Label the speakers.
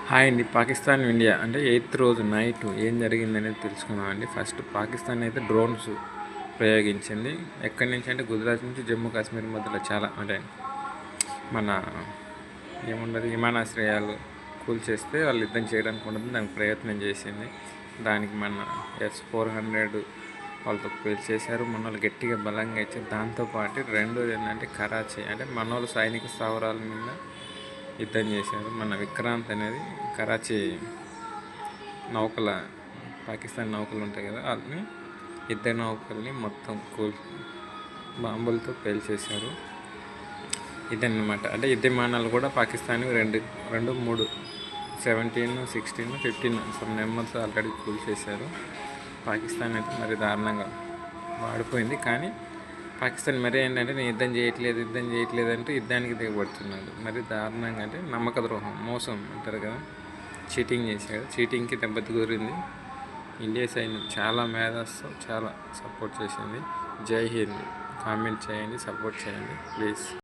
Speaker 1: Hi అండి. Pakistan India అంటే 8th రోజు నైట్ ఏం జరిగిందనేది తెలుసుకుందామండి. ఫస్ట్ పాకిస్తాన్ అయితే డ్రోన్స్ ప్రయోగించింది. ఎక్కడి నుంచి అంటే గుజరాత్ నుంచి జమ్మూ కాశ్మీర్ మధ్యలో చాలా అంటే మన ఏముండదు విమానాశ్రయాలు కూల్చేస్తే వాళ్ళు యుద్ధం చేయడానికి ఉండదు, దానికి ప్రయత్నం చేసింది. దానికి మన S-400 వాళ్ళతో పేల్చేశారు. మన వాళ్ళు గట్టిగా బలంగా ఇచ్చారు. దాంతోపాటు రెండోది ఏంటంటే కరాచీ అంటే మన వాళ్ళు సైనిక స్థావరాల మీద యుద్ధం చేశారు. మన విక్రాంత్ అనేది కరాచీ నౌకల పాకిస్తాన్ నౌకలు ఉంటాయి కదా, వాళ్ళని యుద్ధ నౌకల్ని మొత్తం బాంబులతో పేల్చేశారు. ఇదన్నమాట. అంటే యుద్ధ విమానాలు కూడా పాకిస్తాన్ రెండు 3 17, 16, 15 సమ్ నెంబర్స్ ఆల్రెడీ కూల్చేశారు. పాకిస్తాన్ అయితే మరి దారుణంగా వాడిపోయింది. కానీ పాకిస్తాన్ మరీ ఏంటంటే నేను యుద్ధం చేయట్లేదు అంటే యుద్ధానికి దిగబడుతున్నాడు. మరి దారుణంగా అంటే నమ్మక ద్రోహం, మోసం అంటారు కదా, చీటింగ్ చేశాడు. చీటింగ్కి దెబ్బతి గురింది. ఇండియా సైన్యం చాలా మేధస్సు, చాలా సపోర్ట్ చేసింది. జై హింద్. కామెంట్ చేయండి, సపోర్ట్ చేయండి ప్లీజ్.